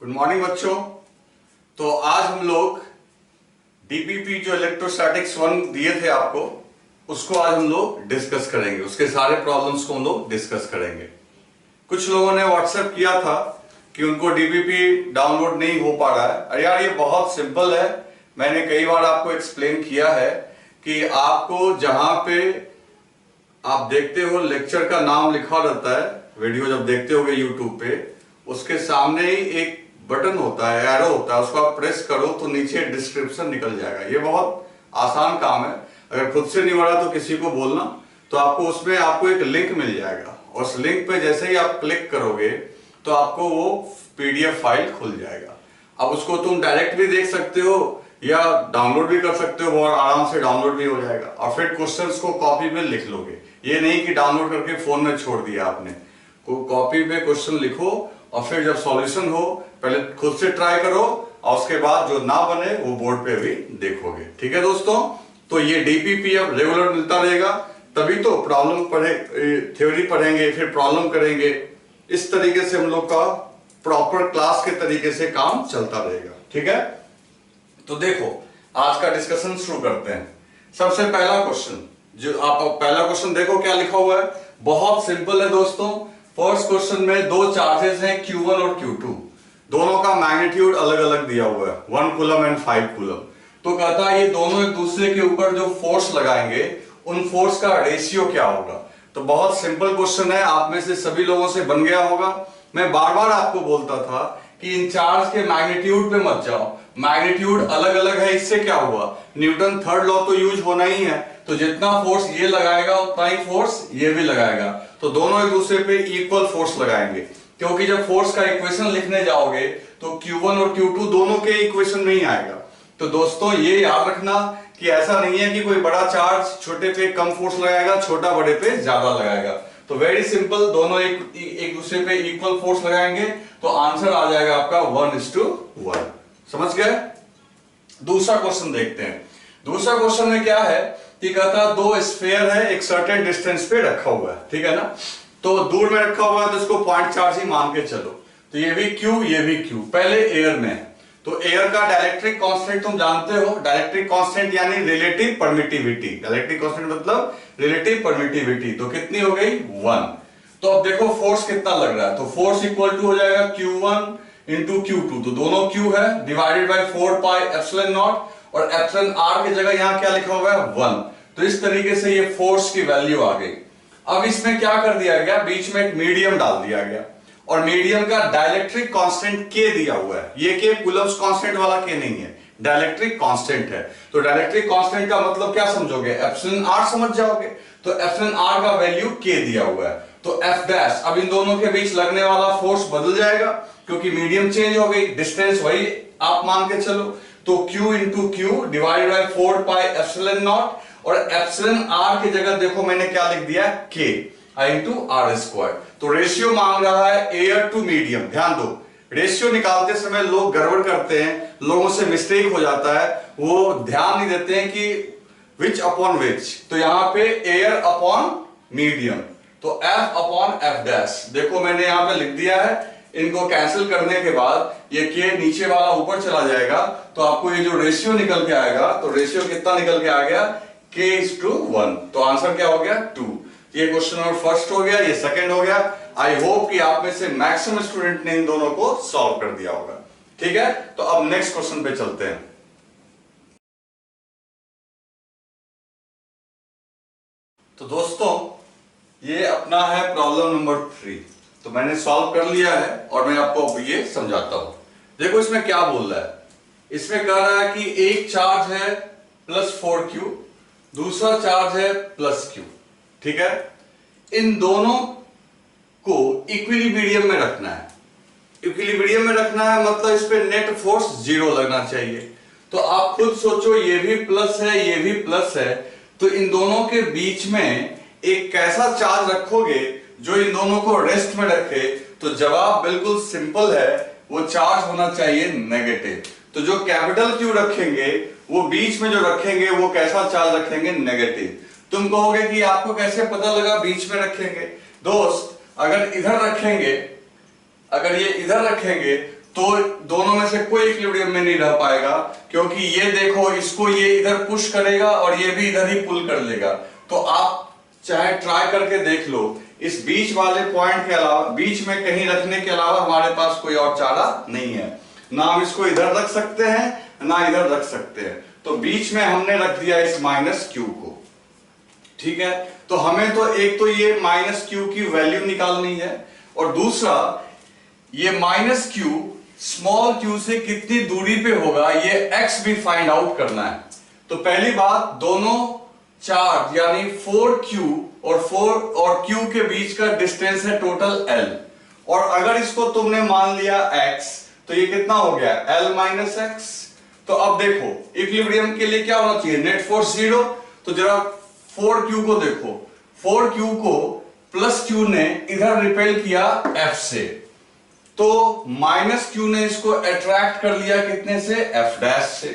Good morning बच्चों। तो आज हम लोग डीपीपी जो इलेक्ट्रोस्टैटिक्स 1 दिए थे आपको, उसको आज हम लोग डिस्कस करेंगे। उसके सारे प्रॉब्लम्स को हम लोग डिस्कस करेंगे। कुछ लोगों ने व्हाट्सएप किया था कि उनको डीपीपी डाउनलोड नहीं हो पा रहा है। अरे यार, ये बहुत सिंपल है। मैंने कई बार आपको एक्सप्लेन किया है कि आपको जहां पे आप देखते हो लेक्चर का नाम लिखा रहता है, वीडियो जब देखते होगे यूट्यूब पे, उसके सामने ही एक बटन होता है, एरो होता है, उसको आप प्रेस करो तो नीचे डिस्क्रिप्शन निकल जाएगा। ये बहुत आसान काम है। अगर खुद से नहीं हो रहा तो किसी को बोलना, तो आपको उसमें आपको एक लिंक मिल जाएगा। और उस लिंक पे जैसे ही आप क्लिक करोगे तो आपको वो पीडीएफ फाइल खुल जाएगा। अब उसको तुम डायरेक्ट भी देख सकते हो या डाउनलोड भी कर सकते हो, बहुत आराम से डाउनलोड भी हो जाएगा। और फिर क्वेश्चंस को कॉपी पे लिख लोगे। ये नहीं कि डाउनलोड करके फोन में छोड़ दिया आपने। कॉपी पे क्वेश्चन लिखो और फिर जब सॉल्यूशन हो पहले खुद से ट्राई करो और उसके बाद जो ना बने वो बोर्ड पे भी देखोगे। ठीक है दोस्तों, तो ये डीपीपी अब रेगुलर मिलता रहेगा, तभी तो प्रॉब्लम पढ़े, थ्योरी पढ़ेंगे, फिर प्रॉब्लम करेंगे। इस तरीके से हम लोग का प्रॉपर क्लास के तरीके से काम चलता रहेगा। ठीक है, तो देखो आज का डिस्कशन शुरू करते हैं। सबसे पहला क्वेश्चन, जो आप पहला क्वेश्चन देखो क्या लिखा हुआ है। बहुत सिंपल है दोस्तों। फर्स्ट क्वेश्चन में दो चार्जेस हैं Q1 और Q2, दोनों का मैग्नीट्यूड अलग अलग दिया हुआ है, 1 कूलम एंड 5 कूलम। तो कहता है ये दोनों एक दूसरे के ऊपर जो फोर्स लगाएंगे उन फोर्स का रेशियो क्या होगा। तो बहुत सिंपल क्वेश्चन है, आप में से सभी लोगों से बन गया होगा। मैं बार बार आपको बोलता था कि इन चार्ज के मैग्नीट्यूड पे मत जाओ, मैग्नीट्यूड अलग अलग है। इससे क्या हुआ, न्यूटन थर्ड लॉ तो यूज होना ही है। तो जितना फोर्स ये लगाएगा उतना ही फोर्स ये भी लगाएगा, तो दोनों एक दूसरे पे इक्वल फोर्स लगाएंगे। क्योंकि जब फोर्स का इक्वेशन लिखने जाओगे तो Q1 और Q2 दोनों के इक्वेशन नहीं आएगा। तो दोस्तों ये याद रखना कि ऐसा नहीं है कि कोई बड़ा चार्ज छोटे पे कम फोर्स लगाएगा, छोटा बड़े पे ज्यादा लगाएगा। तो वेरी सिंपल, दोनों एक दूसरे पे इक्वल फोर्स लगाएंगे तो आंसर आ जाएगा आपका 1:1। समझ गए। दूसरा क्वेश्चन देखते हैं। दूसरा क्वेश्चन में क्या है कि कहता है दो स्फीयर है, एक सर्टेन डिस्टेंस पे रखा हुआ है, ठीक है ना। तो दूर में रखा हुआ है तो इसको पॉइंट चार्ज ही मान के चलो। तो ये भी Q ये भी Q। पहले एयर में है तो एयर का डाइलेक्ट्रिक कांस्टेंट तुम जानते हो। डाइलेक्ट्रिक कांस्टेंट यानी रिलेटिव परमिटिविटी। डाइलेक्ट्रिक कांस्टेंट मतलब रिलेटिव परमिटिविटी। तो कितनी हो गई 1। तो अब देखो फोर्स कितना लग रहा है, तो फोर्स इक्वल टू हो जाएगा Q1 इंटू Q2। तो दोनों Q है divided by 4 pi epsilon not, और एप्सिलॉन r की जगह यहां क्या लिखा हुआ है 1। तो इस तरीके से ये फोर्स की वैल्यू आ गई। अब इसमें क्या कर दिया गया, बीच में एक मीडियम डाल दिया गया और मीडियम का डाइलेक्ट्रिक कांस्टेंट K दिया हुआ है। ये K कूलम्स कांस्टेंट वाला K नहीं है, डाइलेक्ट्रिक कांस्टेंट है। तो डाइलेक्ट्रिक कांस्टेंट का मतलब क्या समझोगे, एप्सिलॉन r समझ जाओगे। तो एप्सिलॉन r का वैल्यू K दिया हुआ है। तो F डैश, अब इन दोनों के बीच लगने वाला फोर्स बदल जाएगा क्योंकि मीडियम चेंज हो गई, डिस्टेंस वही आप मान के चलो। तो Q into Q divided by 4 pi epsilon not, और एप्सिलॉन r की जगह देखो मैंने क्या लिख दिया K इंटू r स्क्वायर। तो रेशियो मांग रहा है एयर टू मीडियम। ध्यान दो, रेशियो निकालते समय लोग गड़बड़ करते हैं, लोगों से मिस्टेक हो जाता है, वो ध्यान नहीं देते हैं कि विच अपॉन विच। तो यहां पे एयर अपॉन मीडियम, तो F अपॉन F डैश देखो मैंने यहां पे लिख दिया है। इनको कैंसिल करने के बाद ये K नीचे वाला ऊपर चला जाएगा, तो आपको ये जो रेशियो निकल के आएगा, तो रेशियो कितना निकल के आ गया K:1। तो आंसर क्या हो गया 2। ये क्वेश्चन नंबर फर्स्ट हो गया, ये सेकंड हो गया। आई होप कि आप में से मैक्सिमम स्टूडेंट ने इन दोनों को सॉल्व कर दिया होगा। ठीक है, तो अब नेक्स्ट क्वेश्चन पे चलते हैं। तो दोस्तों ये अपना है प्रॉब्लम नंबर 3। तो मैंने सॉल्व कर लिया है और मैं आपको अब ये समझाता हूं। देखो इसमें क्या बोल रहा है, इसमें कह रहा है कि एक चार्ज है +4Q, दूसरा चार्ज है +Q। ठीक है, इन दोनों को इक्विलिब्रियम में रखना है। इक्विलिब्रियम में रखना है मतलब इस पे नेट फोर्स 0 लगना चाहिए। तो आप खुद सोचो, ये भी प्लस है ये भी प्लस है, तो इन दोनों के बीच में एक कैसा चार्ज रखोगे जो इन दोनों को रेस्ट में रखे। तो जवाब बिल्कुल सिंपल है, वो चार्ज होना चाहिए नेगेटिव। तो जो कैपिटल Q रखेंगे वो बीच में जो रखेंगे वो कैसा चार्ज रखेंगे, नेगेटिव। तुम कहोगे कि आपको कैसे पता लगा बीच में रखेंगे। दोस्त अगर इधर रखेंगे, अगर ये इधर रखेंगे तो दोनों में से कोई इक्विलिब्रियम में नहीं रह पाएगा, क्योंकि ये देखो इसको ये इधर पुश करेगा और ये भी इधर ही पुल कर लेगा। तो आप चाहे ट्राई करके देख लो, इस बीच वाले पॉइंट के अलावा, बीच में कहीं रखने के अलावा हमारे पास कोई और चारा नहीं है। ना हम इसको इधर रख सकते हैं ना इधर रख सकते हैं, तो बीच में हमने रख दिया इस माइनस क्यू को। ठीक है, तो हमें तो एक तो ये माइनस क्यू की वैल्यू निकालनी है, और दूसरा ये माइनस क्यू स्मॉल क्यू से कितनी दूरी पे होगा ये एक्स भी फाइंड आउट करना है। तो पहली बात, दोनों चार्ज यानी 4q और q के बीच का डिस्टेंस है टोटल l, और अगर इसको तुमने मान लिया x तो ये कितना हो गया l माइनस एक्स। तो अब देखो इक्विलिब्रियम के लिए क्या होना चाहिए, नेट फोर्स 0। तो जरा 4q को देखो, 4q को प्लस q ने इधर रिपेल किया f से, तो माइनस q ने इसको अट्रैक्ट कर लिया कितने से, f डैश से।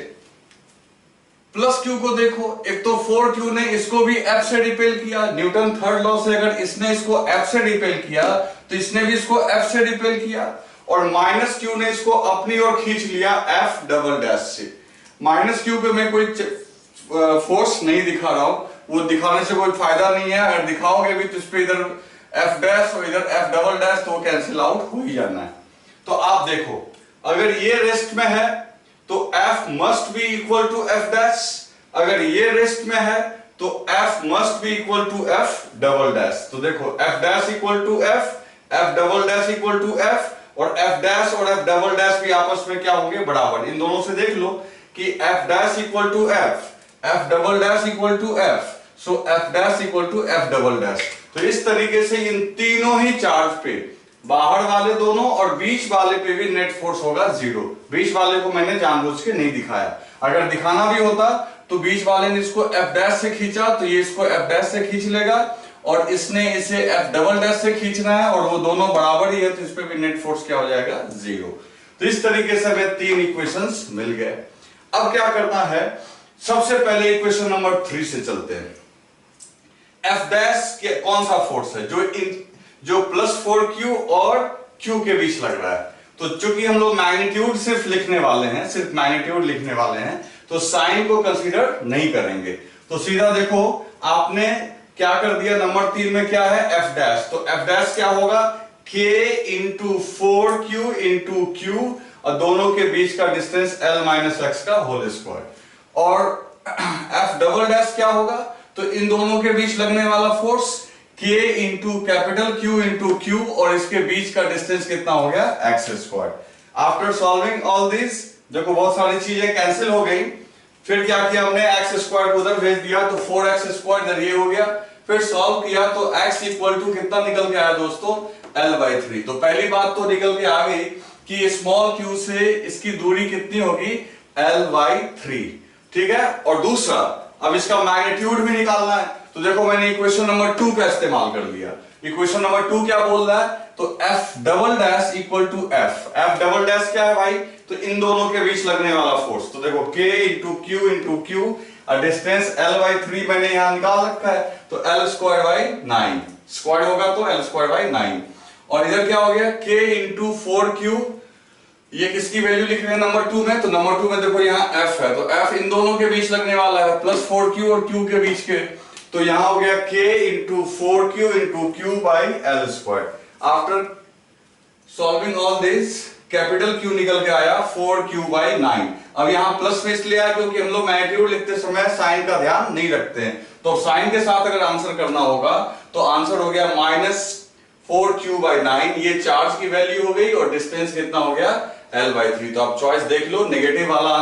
प्लस q को देखो, एक तो 4q ने इसको भी f से रिपेल किया, न्यूटन थर्ड लॉ से अगर इसने इसको f से रिपेल किया तो इसने भी इसको f से रिपेल किया, और माइनस q ने इसको अपनी ओर खींच लिया f डबल डैश से। माइनस q पे मैं कोई फोर्स नहीं दिखा रहा हूं, वो दिखाने से कोई फायदा नहीं है, अगर दिखाओगे भी तो इस पे इधर f डैश और इधर f डबल डैश तो कैंसिल आउट हो ही जाना है। तो आप देखो अगर ये रेस्ट में है तो f must be equal to f dash, अगर ये रेस्ट में है तो f must be equal to f double dash. तो देखो f dash equal to f, f double dash equal to f, और f डैश और f डबल डैश भी आपस में क्या होंगे, बराबर। इन दोनों से देख लो कि f dash equal to f, f double dash equal to f, so f dash equal to f double dash. तो इस तरीके से इन तीनों ही चार्ज पे, बाहर वाले दोनों और बीच वाले पे भी नेट फोर्स होगा 0। बीच वाले को मैंने जानबूझ के नहीं दिखाया, अगर दिखाना भी होता तो बीच वाले ने इसको f डैश से खींचा तो ये इसको f डैश से खींच लेगा, और इसने इसे f डबल डैश से खींचना है, और वो दोनों बराबर ही है तो इस पे भी नेट फोर्स क्या हो जाएगा, 0। तो इस तरीके से हमें 3 इक्वेशंस मिल गए। अब क्या करना है, सबसे पहले इक्वेशन नंबर 3 से चलते हैं। f डैश के कौन सा फोर्स है, जो प्लस 4q और q के बीच लग रहा है। तो चूंकि हम लोग मैग्नीट्यूड सिर्फ लिखने वाले हैं, सिर्फ मैग्नीट्यूड लिखने वाले हैं, तो साइन को कंसीडर नहीं करेंगे। तो सीधा देखो आपने क्या कर दिया, नंबर 3 में क्या है, f डैश। तो f डैश क्या होगा, k into 4q into q, और दोनों के बीच का डिस्टेंस l माइनस एक्स का होल स्क्वायर। और f डबल डैश क्या होगा, तो इन दोनों के बीच लगने वाला force k into capital Q into Q, और इसके बीच का डिस्टेंस कितना हो गया, x square. After solving all this, देखो बहुत सारी चीजें कैंसिल हो गई, फिर क्या किया हमने, एक्स स्क्वायर को उधर भेज दिया तो 4x स्क्वायर इधर ये हो गया, फिर सॉल्व किया तो x इक्वल टू कितना निकल के आया दोस्तों, l/3। तो पहली बात तो निकल के आ गई कि स्मॉल q से इसकी दूरी कितनी होगी, l/3। ठीक है, और दूसरा अब इसका मैग्नीट्यूड भी निकालना है, तो देखो मैंने इक्वेशन नंबर 2 का इस्तेमाल कर लिया। इक्वेशन नंबर 2 क्या बोल रहा है, तो f double dash equal to f। f double dash क्या है भाई, तो इन दोनों के बीच लगने वाला फोर्स। तो देखो k into Q into Q, और डिस्टेंस l/3 मैंने यहां निकाल रखा है, तो l स्क्वायर बाई 9, स्क्वायर होगा तो l स्क्वायर बाई 9। और इधर क्या हो गया, k इंटू 4q, ये किसकी वैल्यू लिख रहे हैं नंबर 2 में, तो नंबर 2 में देखो यहाँ f है, तो f इन दोनों के बीच लगने वाला है, प्लस 4q और q के बीच के, तो यहां हो गया k into 4q into q by l square. After solving all this, capital Q निकल के आया 4q बाई 9। अब यहां प्लस में इसलिए आया क्योंकि हम लोग मैग्नीट्यूड लिखते समय साइन का ध्यान नहीं रखते हैं, तो साइन के साथ अगर आंसर करना होगा तो आंसर हो गया माइनस 4q बाई 9, ये चार्ज की वैल्यू हो गई, और डिस्टेंस कितना हो गया, l/3। तो आप चॉइस देख लो, नेगेटिव वाला,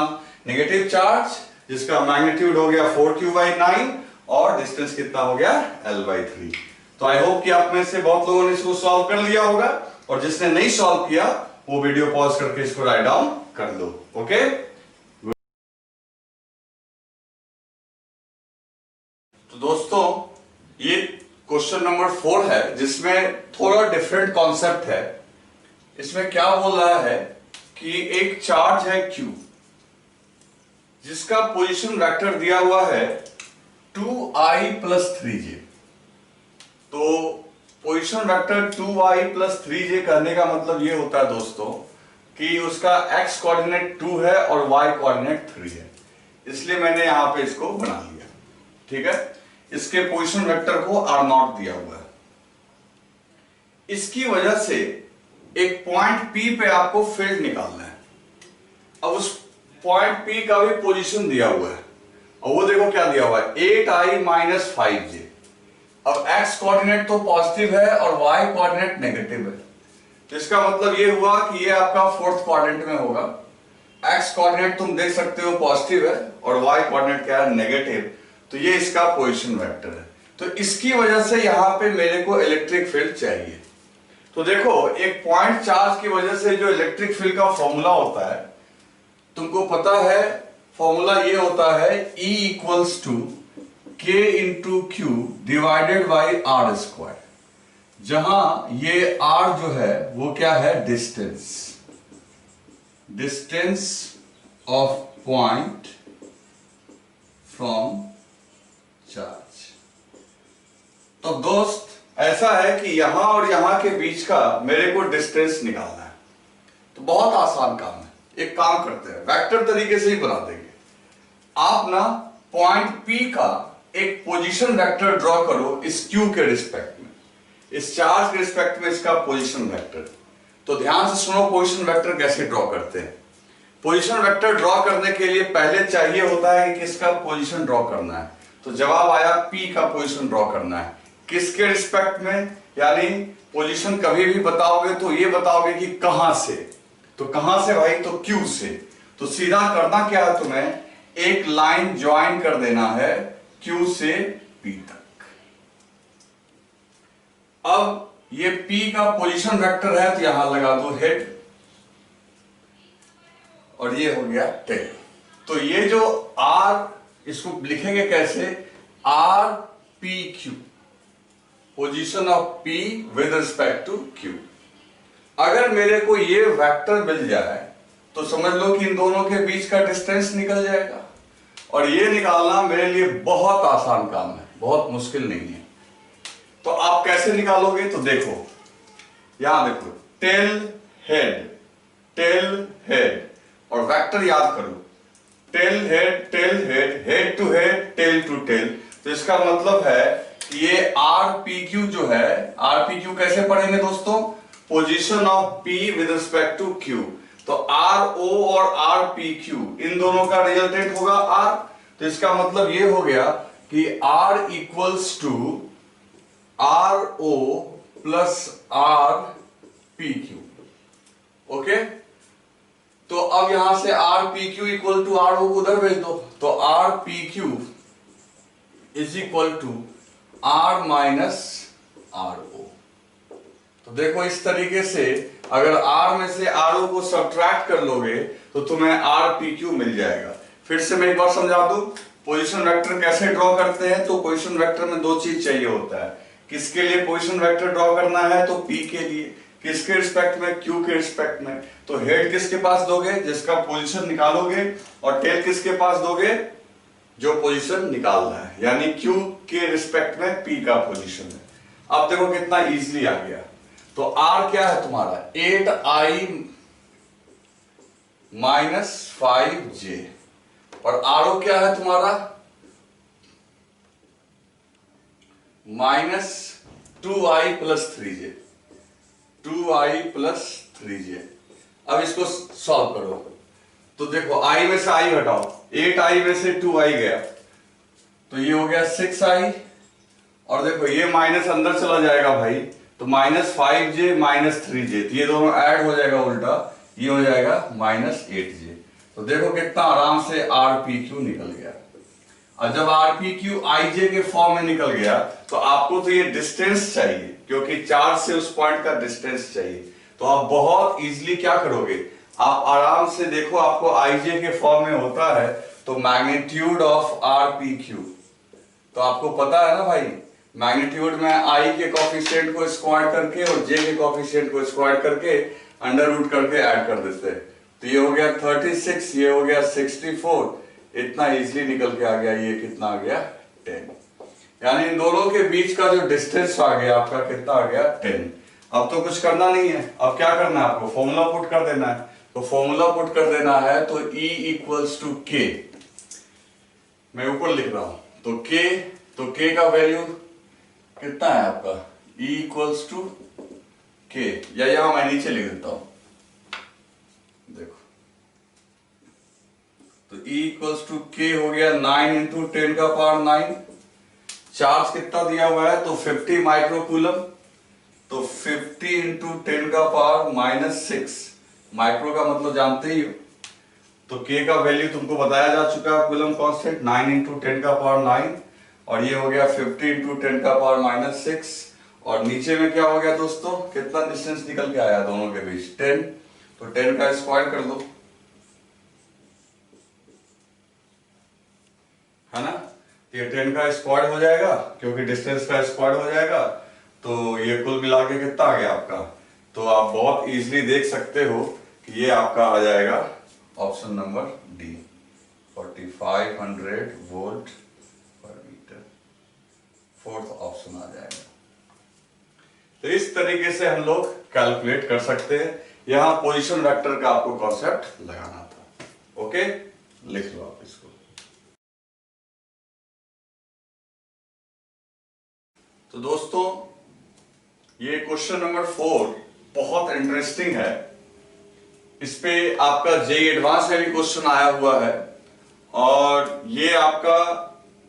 नेगेटिव चार्ज जिसका मैग्नीट्यूड हो गया 4q बाई 9, और डिस्टेंस कितना हो गया, l/3। तो आई होप कि आप में से बहुत लोगों ने इसको सॉल्व कर लिया होगा, और जिसने नहीं सॉल्व किया वो वीडियो पॉज करके इसको राइट डाउन कर लो। ओके, तो दोस्तों ये क्वेश्चन नंबर 4 है, जिसमें थोड़ा डिफरेंट कॉन्सेप्ट है। इसमें क्या बोल रहा है कि एक चार्ज है Q, जिसका पोजीशन वेक्टर दिया हुआ है 2i प्लस 3j। तो position vector 2i plus 3j करने का मतलब ये होता है दोस्तों कि उसका x कोऑर्डिनेट 2 है और y कोऑर्डिनेट 3 है, इसलिए मैंने यहां पे इसको बना लिया। ठीक है, इसके पोजीशन वेक्टर को r0 दिया हुआ है। इसकी वजह से एक पॉइंट P पे आपको फील्ड निकालना है। अब उस पॉइंट P का भी पोजीशन दिया हुआ है और वो देखो क्या दिया हुआ है, 8i माइनस 5j। अब x कोऑर्डिनेट तो पॉजिटिव है और y कोऑर्डिनेट नेगेटिव है, तो इसका मतलब ये हुआ कि ये आपका फोर्थ क्वाड्रेंट में होगा। x कोऑर्डिनेट तुम देख सकते हो पॉजिटिव है और y कोऑर्डिनेट क्या है, नेगेटिव, तो ये इसका पोजीशन वेक्टर है। तो इसकी वजह से यहां पे मेरे को इलेक्ट्रिक फील्ड चाहिए। तो देखो एक पॉइंट चार्ज की वजह से जो इलेक्ट्रिक फील्ड का फॉर्मूला होता है, तुमको पता है फॉर्मूला ये होता है E equals to K into Q divided by R square, जहां ये R जो है वो क्या है, distance of point from charge. तो दोस्त ऐसा है कि यहां और यहां के बीच का मेरे को डिस्टेंस निकालना है, तो बहुत आसान काम है। एक काम करते हैं, वेक्टर तरीके से ही बना देंगे। आप ना पॉइंट P का एक पोजीशन वेक्टर ड्रॉ करो इस Q के रिस्पेक्ट में, इस चार्ज के रिस्पेक्ट में इसका पोजीशन वेक्टर। तो ध्यान से सुनो पोजीशन वेक्टर कैसे ड्रॉ करते हैं। पोजीशन वेक्टर ड्रॉ करने के लिए पहले चाहिए होता है कि किसका पोजीशन ड्रॉ करना है, तो जवाब आया P का पोजीशन ड्रॉ करना है। किसके रिस्पेक्ट में, यानी पोजीशन कभी भी बताओगे तो ये बताओगे कि कहां से, तो कहां से भाई, तो Q से। तो सीधा करना क्या है तुम्हें, एक लाइन ज्वाइन कर देना है Q से P तक। अब ये P का पोजीशन वेक्टर है, तो यहां लगा दो हेड और ये हो गया टेल। तो ये जो R, इसको लिखेंगे कैसे, R P Q, position of P with respect to Q। अगर मेरे को ये वेक्टर मिल जाए तो समझ लो कि इन दोनों के बीच का डिस्टेंस निकल जाएगा, और ये निकालना मेरे लिए बहुत आसान काम है, बहुत मुश्किल नहीं है। तो आप कैसे निकालोगे, तो देखो यहां देखो, टेल हेड और वेक्टर याद करो, tail head, head to head, tail to tail. तो इसका मतलब है कि ये RPQ जो है, RPQ कैसे पढ़ेंगे दोस्तों, position of P with respect to Q। तो RO और RPQ इन दोनों का रिजल्टेंट होगा R। तो इसका मतलब ये हो गया कि R equals to RO plus RPQ। Okay, तो अब यहां से RPQ इक्वल टू RO को उधर भेज दो, तो RPQ is equal to R minus RO। तो देखो इस तरीके से अगर R में से RO को सब्ट्रैक्ट कर लोगे तो तुम्हें RPQ मिल जाएगा। फिर से मैं एक बार समझा दूं, पोजीशन वेक्टर कैसे ड्रॉ करते हैं। तो पोजीशन वेक्टर में दो चीज चाहिए होता है, किसके लिए पोजीशन वेक्टर ड्रॉ करना है, तो P के लिए, किसके रिस्पेक्ट में, Q के रिस्पेक्ट में। तो हेड किसके पास दोगे, जिसका पोजीशन निकालोगे, और टेल किसके पास दोगे, जो पोजीशन निकालना है, यानी Q के रिस्पेक्ट में P का पोजीशन है। अब देखो कितना इजीली आ गया। तो R क्या है तुम्हारा, 8i माइनस 5j, और RO क्या है तुम्हारा, minus 2i plus 3j, 2i plus 3j। अब इसको सॉल्व करो, तो देखो i में से i हटाओ, 8i में से 2i गया, तो ये हो गया 6i, और देखो ये माइनस अंदर चला जाएगा भाई, तो माइनस 5j माइनस 3j, तो ये दोनों ऐड हो जाएगा उल्टा, ये हो जाएगा माइनस 8j। तो देखो कितना आराम से RPQ निकल गया। और जब RPQ ij के फॉर्म में निकल गया तो आपको तो ये डिस्टेंस चाहिए, क्योंकि चार्ज से उस पॉइंट का डिस्टेंस चाहिए। तो आप बहुत इजीली क्या करोगे, आप आराम से देखो, आपको ij के फॉर्म में होता है तो मैग्नीट्यूड ऑफ RPQ, तो आपको पता है ना भाई, मैग्नीट्यूड में i के कोफिशिएंट को स्क्वायर करके और j के कोफिशिएंट को स्क्वायर करके अंडर रूट करके ऐड कर देते हैं। तो ये हो गया 36, ये हो गया 64, इतना इजीली निकल के आ गया। ये कितना आ गया, 10। यानी इन दोनों के बीच का जो डिस्टेंस आ गया आपका कितना आ गया, 10। अब तो कुछ करना नहीं है, अब क्या करना है आपको, फॉर्मूला पुट कर देना है। तो फॉर्मूला पुट कर देना है, तो E इक्वल्स टू के, मैं ऊपर लिख रहा हूं, तो K का वैल्यू कितना है आपका, E इक्वल्स टू के, या यहां मैं नीचे लिख देता हूं, देखो, तो E इक्वल्स टू के हो गया 9 इंटू 10 का पावर 9। चार्ज कितना दिया हुआ है, तो 50 माइक्रोकूलम, तो 50 इंटू 10 का पावर -6, माइक्रो का मतलब जानते ही हो, तो K का वैल्यू तुमको बताया जा चुका है, कूलम कांस्टेंट 9 इंटू 10 का पावर 9, और ये हो गया 50 इंटू 10 का पावर -6, और नीचे में क्या हो गया दोस्तों, कितना डिस्टेंस निकल के आया दोनों के बीच, 10, तो 10 का स्क्वायर कर दो, है ना, ये 10 का स्क्वायर हो जाएगा, क्योंकि डिस्टेंस का स्क्वायर हो जाएगा, तो ये कुल मिला के कितना आ गया आपका, तो आप बहुत इजीली देख सकते हो कि ये आपका आ जाएगा ऑप्शन नंबर डी, 4500 वोल्ट पर मीटर, फोर्थ ऑप्शन आ जाएगा। तो इस तरीके से हम लोग कैलकुलेट कर सकते हैं, यहां पोजीशन वेक्टर का आपको कॉन्सेप्ट लगाना था। ओके, लिख लो आप इसको। तो दोस्तों, ये क्वेश्चन नंबर 4 बहुत इंटरेस्टिंग है, इस पे आपका जेईई एडवांस में भी क्वेश्चन आया हुआ है, और ये आपका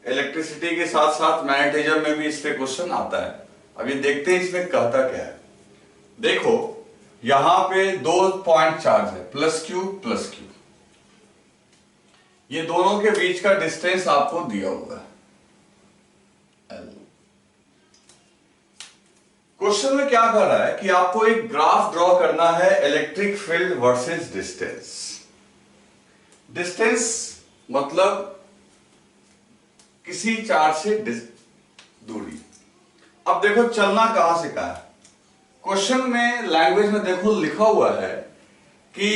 इलेक्ट्रिसिटी के साथ साथ मैग्नेटिज्म में भी इस पे क्वेश्चन आता है। अभी देखते हैं इसमें कहता क्या है। देखो, यहां पे 2 पॉइंट चार्ज है, प्लस क्यू, ये दोनों के बीच का डिस्टेंस आपको दिया हुआ है L। क्वेश्चन में क्या कर रहा है कि आपको एक ग्राफ ड्रॉ करना है, electric field versus distance. Distance मतलब किसी चार्ज से दूरी। अब देखो चलना कहां से कहां है, क्वेश्चन में लैंग्वेज में देखो लिखा हुआ है कि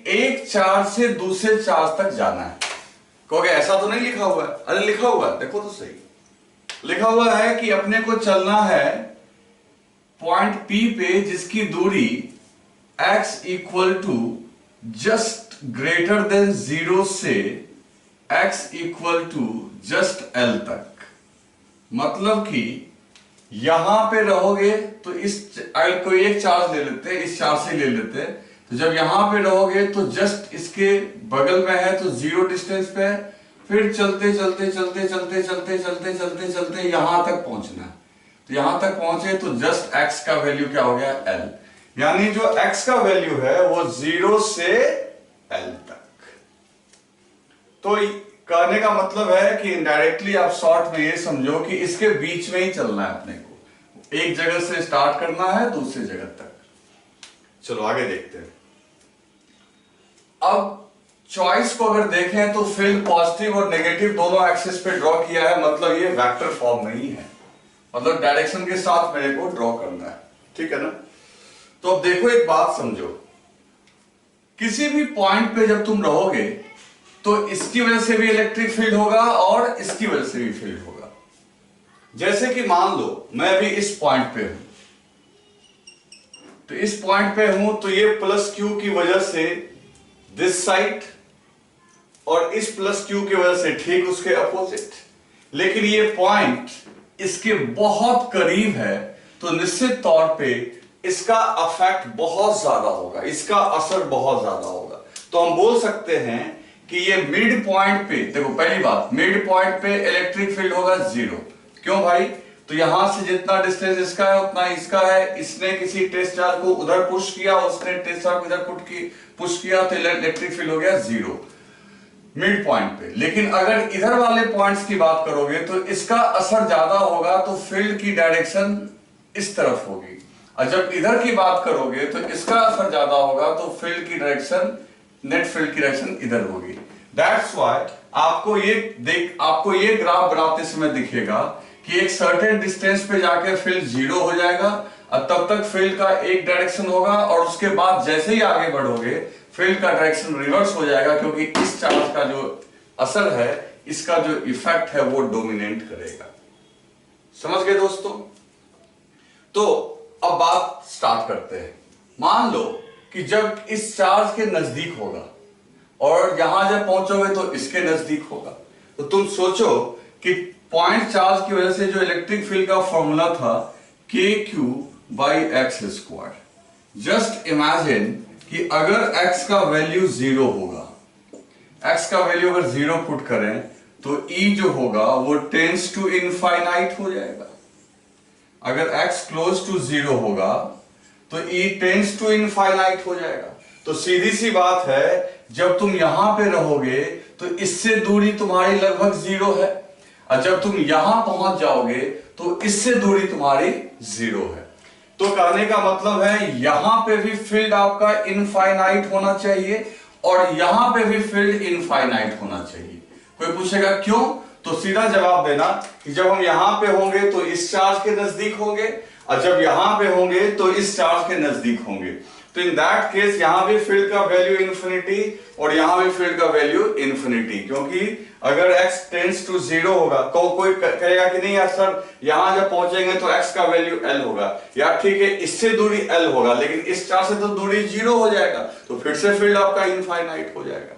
एक चार्ज से दूसरे चार्ज तक जाना है। कहोगे ऐसा तो नहीं लिखा हुआ है, अरे लिखा हुआ है, देखो तो सही, लिखा हुआ है कि अपने को चलना है पॉइंट P पे जिसकी दूरी x equal to just greater than 0 से x equal to just L तक। मतलब कि यहां पे रहोगे तो इस कोई एक चार्ज ले लेते हैं, इस चार्ज से ले लेते हैं, तो जब यहां पे रहोगे तो जस्ट इसके बगल में है तो 0 डिस्टेंस पे है, फिर चलते चलते चलते चलते चलते चलते चलते चलते यहां तक पहुंचना है। तो यहां तक पहुंचे तो जस्ट x का वैल्यू क्या हो गया, L, यानी जो x का वैल्यू है वो 0 से L तक। तो कहने का मतलब है कि इनडायरेक्टली आप शॉर्ट में ये समझो कि इसके बीच में ही चलना है अपने को, एक जगह से स्टार्ट करना है दूसरी जगह तक। चलो आगे देखते हैं। अब चॉइस को अगर देखें तो फील्ड पॉजिटिव और नेगेटिव दोनों एक्सिस पे ड्रॉ किया है, मतलब ये वेक्टर फॉर्म में ही है, मतलब डायरेक्शन के साथ मेरे को ड्रॉ करना है, ठीक है ना। तो अब देखो एक बात समझो, किसी भी पॉइंट पे जब तुम रहोगे तो इसकी वजह से भी इलेक्ट्रिक फील्ड होगा और इसकी वजह से भी फील्ड होगा। जैसे कि मान लो मैं भी इस पॉइंट पे हूं, तो इस पॉइंट पे हूं तो ये प्लस क्यू की वजह से दिस साइड, और इस प्लस क्यू की वजह से ठीक उसके अपोजिट। लेकिन ये पॉइंट इसके बहुत करीब है, तो निश्चित तौर पे इसका अफेक्ट बहुत ज्यादा होगा, इसका असर बहुत ज्यादा होगा। तो हम बोल सकते हैं कि ये मिड पॉइंट पे, देखो पहली बात, मिड पॉइंट पे इलेक्ट्रिक फील्ड होगा 0। क्यों भाई, तो यहां से जितना डिस्टेंस इसका है उतना इसका है, इसने किसी टेस्ट चार्ज को उधर पुश किया, उसने टेस्ट चार्ज को इधर पुश किया, तो इलेक्ट्रिक फील्ड हो गया 0 मिड पॉइंट पे। लेकिन अगर इधर वाले पॉइंट्स की बात करोगे तो इसका असर ज्यादा होगा, तो फील्ड की डायरेक्शन इस तरफ होगी, और जब इधर की बात करोगे तो इसका असर ज्यादा होगा, तो फील्ड की डायरेक्शन, नेट फील्ड की डायरेक्शन इधर होगी। दैट्स व्हाई आपको ये ग्राफ बनाते समय दिखेगा कि एक सर्टेन डिस्टेंस पे जाकर फील्ड 0 हो जाएगा, और तब तक फील्ड का एक डायरेक्शन होगा, और उसके बाद जैसे ही आगे बढ़ोगे फील्ड का डायरेक्शन रिवर्स हो जाएगा, क्योंकि इस चार्ज का जो असर है, इसका जो इफेक्ट है वो डोमिनेट करेगा। समझ गए दोस्तों? तो अब बात स्टार्ट करते हैं। मान लो कि जब इस चार्ज के नजदीक होगा और यहां जब पहुंचोगे तो इसके नजदीक होगा। तो तुम सोचो कि पॉइंट चार्ज की वजह से जो इलेक्ट्रिक फील्ड का फॉर्मूला था KQ/x²। जस्ट इमेजिन कि अगर x का वैल्यू 0 होगा, x का वैल्यू अगर 0 पुट करें तो E जो होगा वो टेंड्स टू इनफाइनाइट हो जाएगा। अगर x क्लोज टू 0 होगा तो E टेंड्स टू इनफाइनाइट हो जाएगा। तो सीधी सी बात है, जब तुम यहां पे रहोगे तो इससे दूरी तुम्हारी लगभग 0 है, और जब तुम यहां पहुंच जाओगे तो इससे दूरी तुम्हारी 0 है। तो कहने का मतलब है यहां पे भी फील्ड आपका इनफाइनाइट होना चाहिए और यहां पे भी फील्ड इनफाइनाइट होना चाहिए। कोई पूछेगा क्यों, तो सीधा जवाब देना कि जब हम यहां पे होंगे तो इस चार्ज के नजदीक होंगे, और जब यहां पे होंगे तो इस चार्ज के नजदीक होंगे। तो इन दैट केस यहां भी फील्ड का वैल्यू इन्फिनिटी और यहां भी फील्ड का वैल्यू इन्फिनिटी, क्योंकि अगर x टेंड्स टू 0 होगा तो कोई कहेगा कि नहीं यार सर यहां जब पहुंचेंगे तो x का वैल्यू l होगा। यार ठीक है, इससे दूरी l होगा लेकिन इस चार्ज से तो दूरी 0 हो जाएगा, तो फिर से फील्ड आपका इनफाइनाइट हो जाएगा।